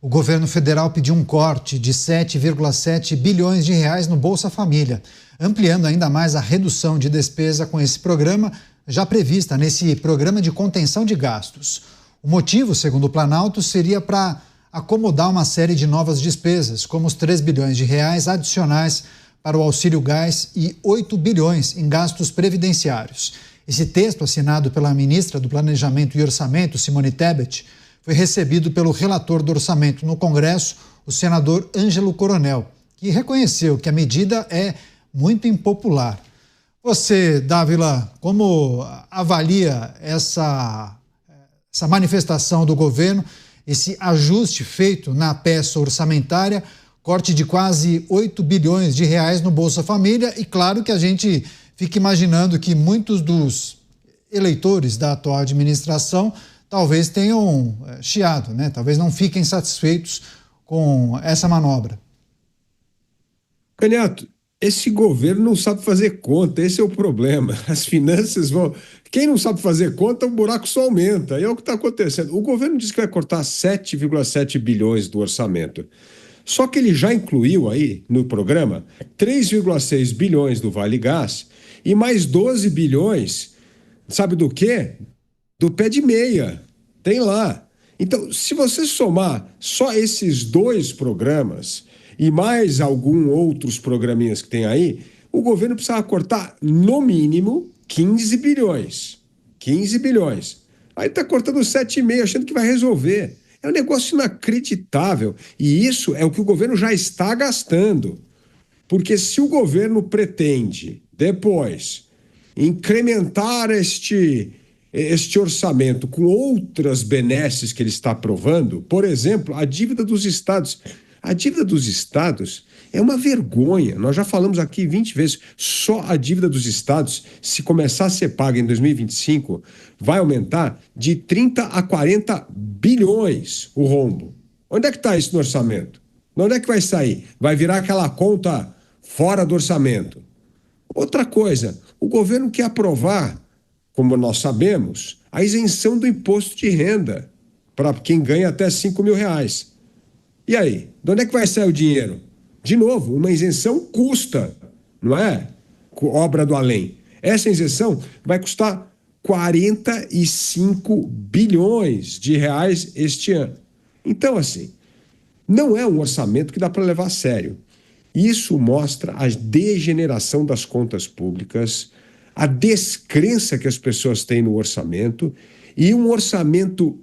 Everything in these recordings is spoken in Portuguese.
O governo federal pediu um corte de 7,7 bilhões de reais no Bolsa Família, ampliando ainda mais a redução de despesa com esse programa, já prevista nesse programa de contenção de gastos. O motivo, segundo o Planalto, seria para acomodar uma série de novas despesas, como os 3 bilhões de reais adicionais para o auxílio gás e 8 bilhões em gastos previdenciários. Esse texto, assinado pela ministra do Planejamento e Orçamento, Simone Tebet, foi recebido pelo relator do orçamento no Congresso, o senador Ângelo Coronel, que reconheceu que a medida é muito impopular. Você, Dávila, como avalia essa manifestação do governo, esse ajuste feito na peça orçamentária, corte de quase 8 bilhões de reais no Bolsa Família, e claro que a gente fica imaginando que muitos dos eleitores da atual administração talvez tenham chiado, né? Talvez não fiquem satisfeitos com essa manobra. Candidato, esse governo não sabe fazer conta, esse é o problema. As finanças vão... Quem não sabe fazer conta, o buraco só aumenta. E é o que está acontecendo. O governo diz que vai cortar 7,7 bilhões do orçamento. Só que ele já incluiu aí, no programa, 3,6 bilhões do Vale Gás e mais 12 bilhões, sabe do quê? Do pé de meia. Tem lá. Então, se você somar só esses dois programas e mais alguns outros programinhas que tem aí, o governo precisava cortar, no mínimo, 15 bilhões. 15 bilhões. Aí está cortando 7,5, achando que vai resolver. É um negócio inacreditável. E isso é o que o governo já está gastando. Porque se o governo pretende, depois, incrementar este orçamento com outras benesses que ele está aprovando, por exemplo, a dívida dos estados. A dívida dos estados é uma vergonha. Nós já falamos aqui 20 vezes. Só a dívida dos estados, se começar a ser paga em 2025, vai aumentar de 30 a 40 bilhões o rombo. Onde é que está isso no orçamento? Onde é que vai sair? Vai virar aquela conta fora do orçamento. Outra coisa, o governo quer aprovar, como nós sabemos, a isenção do imposto de renda para quem ganha até 5 mil reais. E aí, de onde é que vai sair o dinheiro? De novo, uma isenção custa, não é? Obra do além. Essa isenção vai custar 45 bilhões de reais este ano. Então, assim, não é um orçamento que dá para levar a sério. Isso mostra a degeneração das contas públicas, a descrença que as pessoas têm no orçamento e um orçamento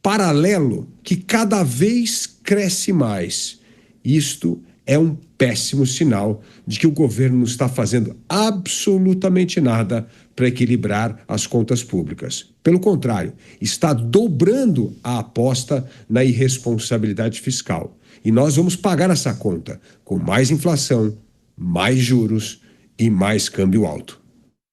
paralelo que cada vez cresce mais. Isto é um péssimo sinal de que o governo não está fazendo absolutamente nada para equilibrar as contas públicas. Pelo contrário, está dobrando a aposta na irresponsabilidade fiscal. E nós vamos pagar essa conta com mais inflação, mais juros e mais câmbio alto.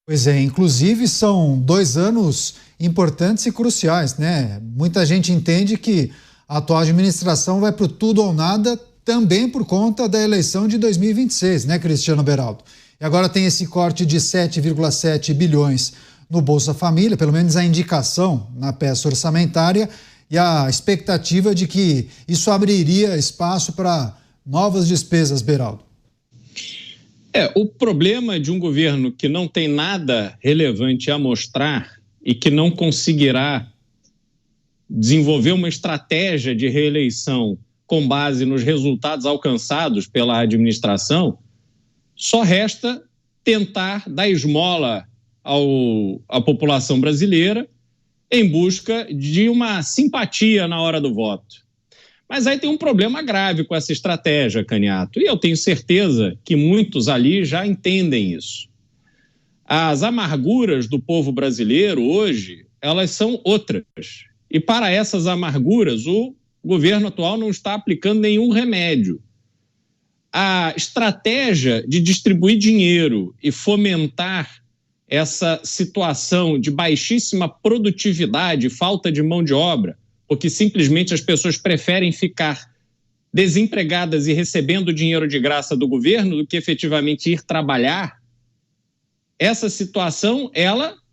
Pois é, inclusive são 2 anos importantes e cruciais, né? Muita gente entende que a atual administração vai para o tudo ou nada também por conta da eleição de 2026, né, Cristiano Beraldo? E agora tem esse corte de 7,7 bilhões no Bolsa Família, pelo menos a indicação na peça orçamentária, e a expectativa de que isso abriria espaço para novas despesas, Beraldo. O problema de um governo que não tem nada relevante a mostrar e que não conseguirá desenvolver uma estratégia de reeleição com base nos resultados alcançados pela administração, só resta tentar dar esmola à população brasileira em busca de uma simpatia na hora do voto. Mas aí tem um problema grave com essa estratégia, Caniato, e eu tenho certeza que muitos ali já entendem isso. As amarguras do povo brasileiro hoje, elas são outras. E para essas amarguras, o governo atual não está aplicando nenhum remédio. A estratégia de distribuir dinheiro e fomentar essa situação de baixíssima produtividade, falta de mão de obra, porque simplesmente as pessoas preferem ficar desempregadas e recebendo dinheiro de graça do governo do que efetivamente ir trabalhar, essa situação,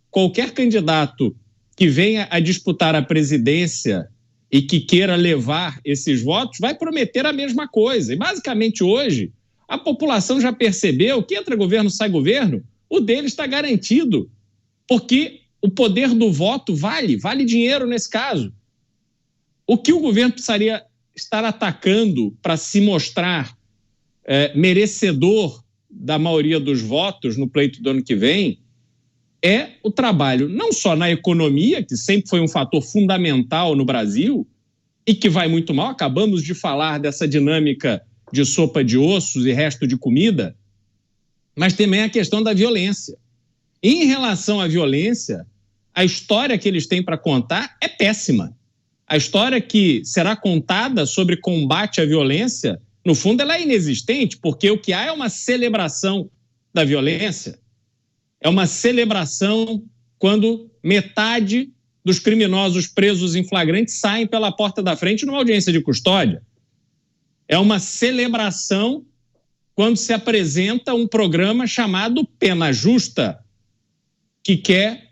qualquer candidato que venha a disputar a presidência e que queira levar esses votos vai prometer a mesma coisa. E, basicamente, hoje, a população já percebeu que entra governo, sai governo, o dele está garantido, porque o poder do voto vale dinheiro nesse caso. O que o governo precisaria estar atacando para se mostrar merecedor da maioria dos votos no pleito do ano que vem é o trabalho não só na economia, que sempre foi um fator fundamental no Brasil e que vai muito mal. Acabamos de falar dessa dinâmica de sopa de ossos e resto de comida, mas também a questão da violência. Em relação à violência, a história que eles têm para contar é péssima. A história que será contada sobre combate à violência, no fundo, ela é inexistente, porque o que há é uma celebração da violência. É uma celebração quando metade dos criminosos presos em flagrante saem pela porta da frente numa audiência de custódia. É uma celebração quando se apresenta um programa chamado Pena Justa, que quer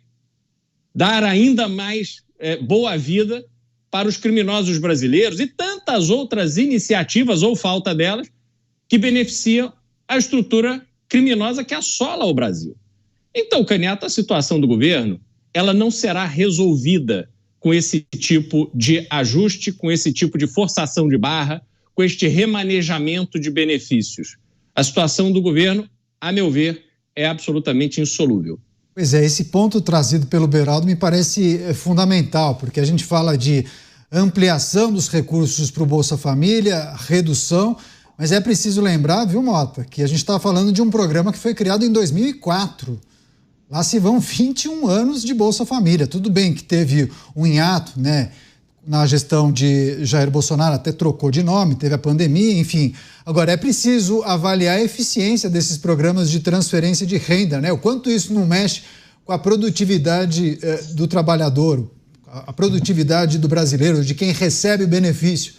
dar ainda mais boa vida para os criminosos brasileiros e tantas outras iniciativas, ou falta delas, que beneficiam a estrutura criminosa que assola o Brasil. Então, Candiato, a situação do governo, ela não será resolvida com esse tipo de ajuste, com esse tipo de forçação de barra, com este remanejamento de benefícios. A situação do governo, a meu ver, é absolutamente insolúvel. Pois é, esse ponto trazido pelo Beraldo me parece fundamental, porque a gente fala de ampliação dos recursos para o Bolsa Família, redução, mas é preciso lembrar, viu, Mota, que a gente está falando de um programa que foi criado em 2004. Lá se vão 21 anos de Bolsa Família. Tudo bem que teve um hiato, né, na gestão de Jair Bolsonaro, até trocou de nome, teve a pandemia, enfim. Agora, é preciso avaliar a eficiência desses programas de transferência de renda, né? O quanto isso não mexe com a produtividade do trabalhador, a produtividade do brasileiro, de quem recebe o benefício.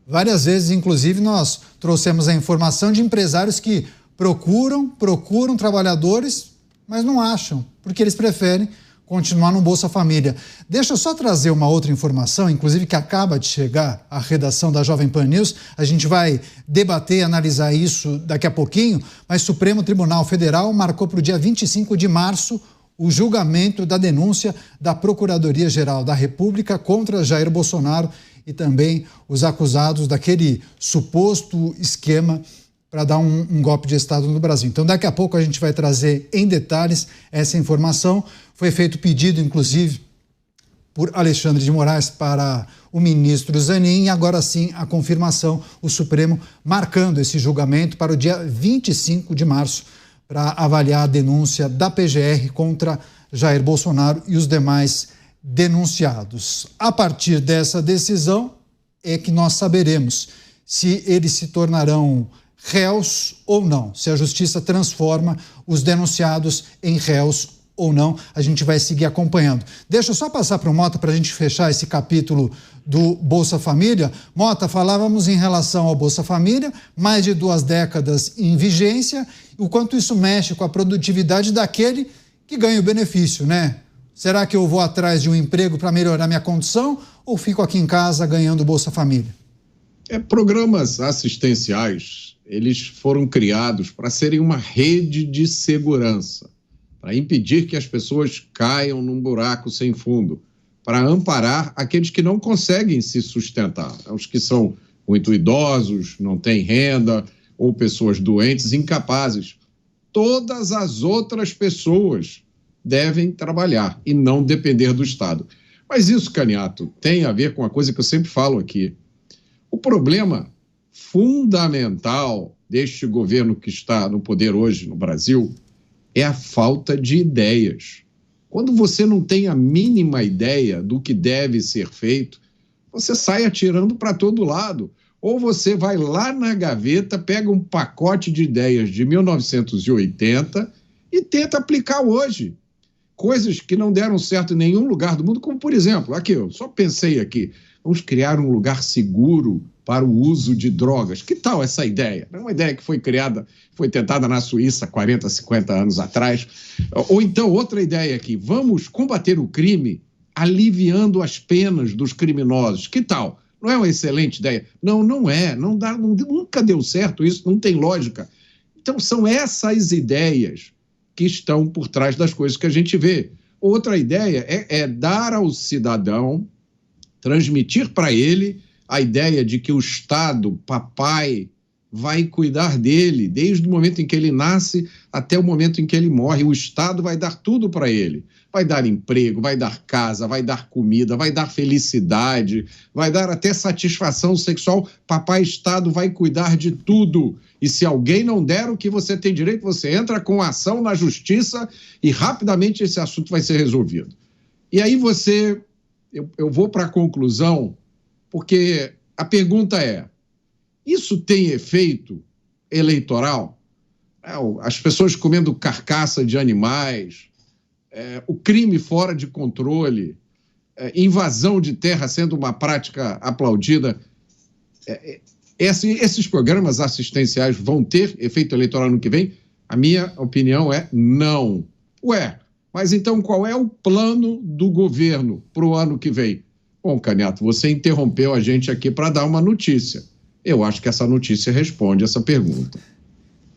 Várias vezes, inclusive, nós trouxemos a informação de empresários que procuram trabalhadores, mas não acham, porque eles preferem continuar no Bolsa Família. Deixa eu só trazer uma outra informação, inclusive que acaba de chegar à redação da Jovem Pan News. A gente vai debater e analisar isso daqui a pouquinho, mas o Supremo Tribunal Federal marcou para o dia 25 de março o julgamento da denúncia da Procuradoria-Geral da República contra Jair Bolsonaro e também os acusados daquele suposto esquema para dar um golpe de Estado no Brasil. Então, daqui a pouco a gente vai trazer em detalhes essa informação. Foi feito pedido, inclusive, por Alexandre de Moraes para o ministro Zanin, e agora sim a confirmação, o Supremo marcando esse julgamento para o dia 25 de março, para avaliar a denúncia da PGR contra Jair Bolsonaro e os demais denunciados. A partir dessa decisão é que nós saberemos se eles se tornarão réus ou não, se a justiça transforma os denunciados em réus ou não. A gente vai seguir acompanhando. Deixa eu só passar para o Mota para a gente fechar esse capítulo do Bolsa Família. Mota, falávamos em relação ao Bolsa Família, mais de 2 décadas em vigência, o quanto isso mexe com a produtividade daquele que ganha o benefício, né? Será que eu vou atrás de um emprego para melhorar minha condição ou fico aqui em casa ganhando o Bolsa Família? Programas assistenciais, eles foram criados para serem uma rede de segurança, para impedir que as pessoas caiam num buraco sem fundo, para amparar aqueles que não conseguem se sustentar, os que são muito idosos, não têm renda, ou pessoas doentes, incapazes. Todas as outras pessoas devem trabalhar e não depender do Estado. Mas isso, Candiato, tem a ver com uma coisa que eu sempre falo aqui. O problema fundamental deste governo que está no poder hoje no Brasil é a falta de ideias. Quando você não tem a mínima ideia do que deve ser feito, você sai atirando para todo lado. Ou você vai lá na gaveta, pega um pacote de ideias de 1980 e tenta aplicar hoje. Coisas que não deram certo em nenhum lugar do mundo, como, por exemplo, aqui, eu só pensei aqui, vamos criar um lugar seguro para o uso de drogas. Que tal essa ideia? É uma ideia que foi criada, foi tentada na Suíça 40, 50 anos atrás. Ou então, outra ideia aqui, vamos combater o crime aliviando as penas dos criminosos. Que tal? Não é uma excelente ideia? Não, não é. Não dá, nunca deu certo isso, não tem lógica. Então, são essas ideias que estão por trás das coisas que a gente vê. Outra ideia é dar ao cidadão, transmitir para ele a ideia de que o Estado, papai, vai cuidar dele, desde o momento em que ele nasce até o momento em que ele morre. O Estado vai dar tudo para ele. Vai dar emprego, vai dar casa, vai dar comida, vai dar felicidade, vai dar até satisfação sexual. Papai Estado vai cuidar de tudo. E se alguém não der o que você tem direito, você entra com ação na justiça e rapidamente esse assunto vai ser resolvido. E aí eu vou para a conclusão, porque a pergunta é, isso tem efeito eleitoral? As pessoas comendo carcaça de animais, o crime fora de controle, invasão de terra sendo uma prática aplaudida. Esses programas assistenciais vão ter efeito eleitoral no que vem? A minha opinião é não. Mas então qual é o plano do governo para o ano que vem? Bom, Caniato, você interrompeu a gente aqui para dar uma notícia. Eu acho que essa notícia responde essa pergunta.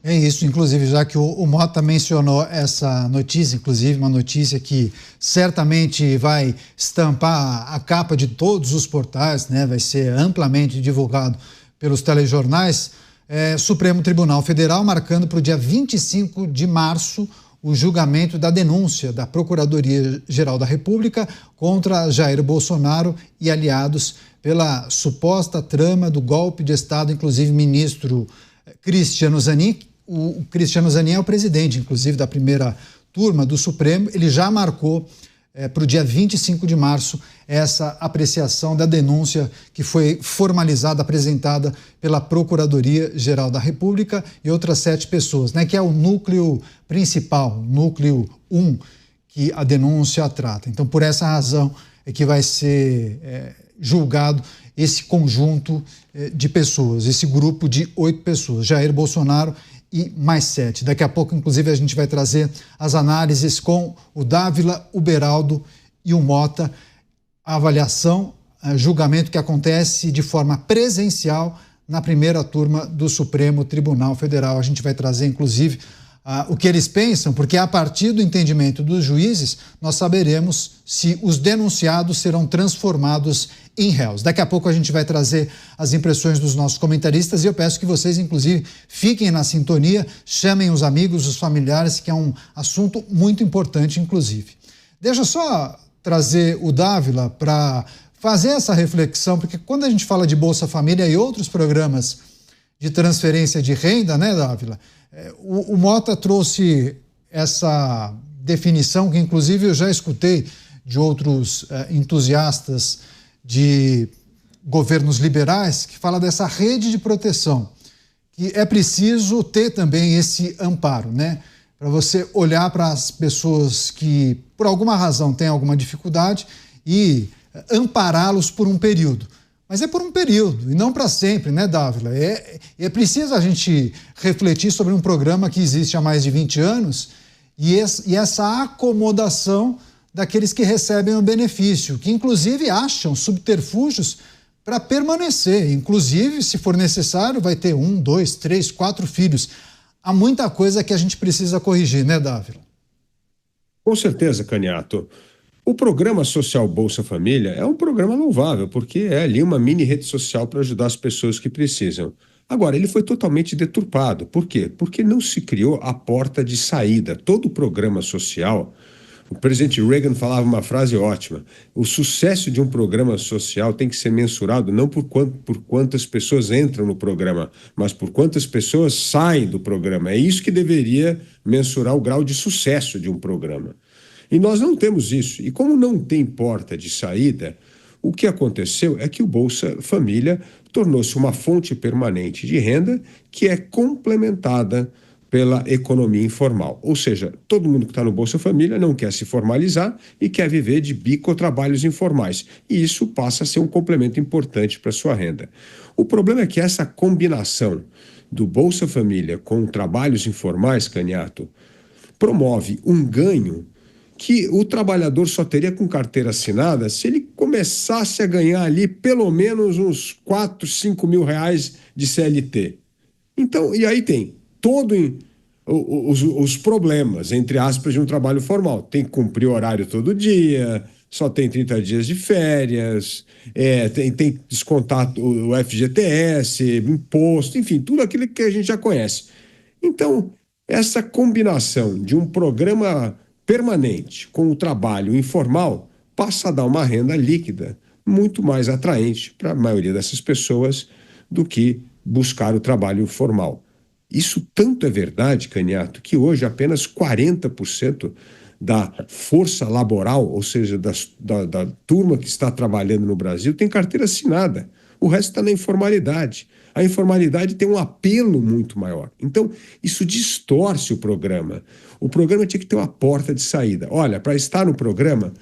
É isso, inclusive, já que o Mota mencionou essa notícia, inclusive uma notícia que certamente vai estampar a capa de todos os portais, né? Vai ser amplamente divulgado pelos telejornais. Supremo Tribunal Federal marcando para o dia 25 de março o julgamento da denúncia da Procuradoria-Geral da República contra Jair Bolsonaro e aliados pela suposta trama do golpe de Estado, inclusive ministro Cristiano Zanin. O Cristiano Zanin é o presidente, inclusive, da primeira turma do Supremo. Ele já marcou para o dia 25 de março essa apreciação da denúncia que foi formalizada, apresentada pela Procuradoria-Geral da República e outras 7 pessoas, né, que é o núcleo principal, o núcleo 1, que a denúncia trata. Então, por essa razão é que vai ser julgado esse conjunto de pessoas, esse grupo de 8 pessoas, Jair Bolsonaro e mais 7. Daqui a pouco, inclusive, a gente vai trazer as análises com o Dávila, o Beraldo e o Mota, a avaliação, julgamento que acontece de forma presencial na primeira turma do Supremo Tribunal Federal. A gente vai trazer, inclusive, o que eles pensam, porque a partir do entendimento dos juízes, nós saberemos se os denunciados serão transformados em réus. Daqui a pouco a gente vai trazer as impressões dos nossos comentaristas e eu peço que vocês, inclusive, fiquem na sintonia, chamem os amigos, os familiares, que é um assunto muito importante, inclusive. Deixa eu só trazer o Dávila para fazer essa reflexão, porque quando a gente fala de Bolsa Família e outros programas de transferência de renda, né, Dávila? O Mota trouxe essa definição que, inclusive, eu já escutei de outros entusiastas de governos liberais, que fala dessa rede de proteção, que é preciso ter também esse amparo, né? Para você olhar para as pessoas que, por alguma razão, têm alguma dificuldade e ampará-los por um período. Mas é por um período e não para sempre, né, Dávila? É preciso a gente refletir sobre um programa que existe há mais de 20 anos e essa acomodação daqueles que recebem o benefício, que inclusive acham subterfúgios para permanecer. Inclusive, se for necessário, vai ter 1, 2, 3, 4 filhos. Há muita coisa que a gente precisa corrigir, né, Dávila? Com certeza, Caniato. O programa social Bolsa Família é um programa louvável, porque é ali uma mini rede social para ajudar as pessoas que precisam. Agora, ele foi totalmente deturpado. Por quê? Porque não se criou a porta de saída. Todo programa social, o presidente Reagan falava uma frase ótima: o sucesso de um programa social tem que ser mensurado não por quantas pessoas entram no programa, mas por quantas pessoas saem do programa. É isso que deveria mensurar o grau de sucesso de um programa. E nós não temos isso. E como não tem porta de saída, o que aconteceu é que o Bolsa Família tornou-se uma fonte permanente de renda que é complementada pela economia informal. Ou seja, todo mundo que está no Bolsa Família não quer se formalizar e quer viver de bico ou trabalhos informais. E isso passa a ser um complemento importante para a sua renda. O problema é que essa combinação do Bolsa Família com trabalhos informais, Caniato, promove um ganho que o trabalhador só teria com carteira assinada se ele começasse a ganhar ali pelo menos uns 4, 5 mil reais de CLT. Então, e aí tem os problemas, entre aspas, de um trabalho formal. Tem que cumprir horário todo dia, só tem 30 dias de férias, tem que descontar o FGTS, imposto, enfim, tudo aquilo que a gente já conhece. Então, essa combinação de um programa permanente com o trabalho informal passa a dar uma renda líquida muito mais atraente para a maioria dessas pessoas do que buscar o trabalho formal. Isso tanto é verdade, Caniato, que hoje apenas 40% da força laboral, ou seja, da turma que está trabalhando no Brasil, tem carteira assinada. O resto está na informalidade. A informalidade tem um apelo muito maior. Então, isso distorce o programa. O programa tinha que ter uma porta de saída. Olha, para estar no programa,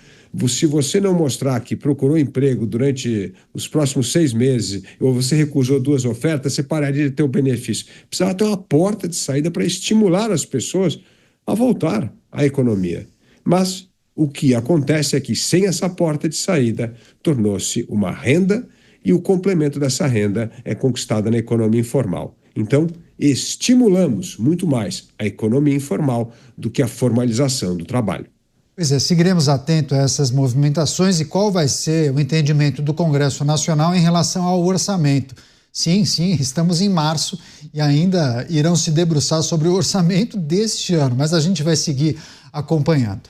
se você não mostrar que procurou emprego durante os próximos 6 meses ou você recusou 2 ofertas, você pararia de ter o benefício. Precisava ter uma porta de saída para estimular as pessoas a voltar à economia. Mas o que acontece é que, sem essa porta de saída, tornou-se uma renda e o complemento dessa renda é conquistada na economia informal. Então, estimulamos muito mais a economia informal do que a formalização do trabalho. Pois é, seguiremos atentos a essas movimentações e qual vai ser o entendimento do Congresso Nacional em relação ao orçamento. Sim, estamos em março e ainda irão se debruçar sobre o orçamento deste ano, mas a gente vai seguir acompanhando.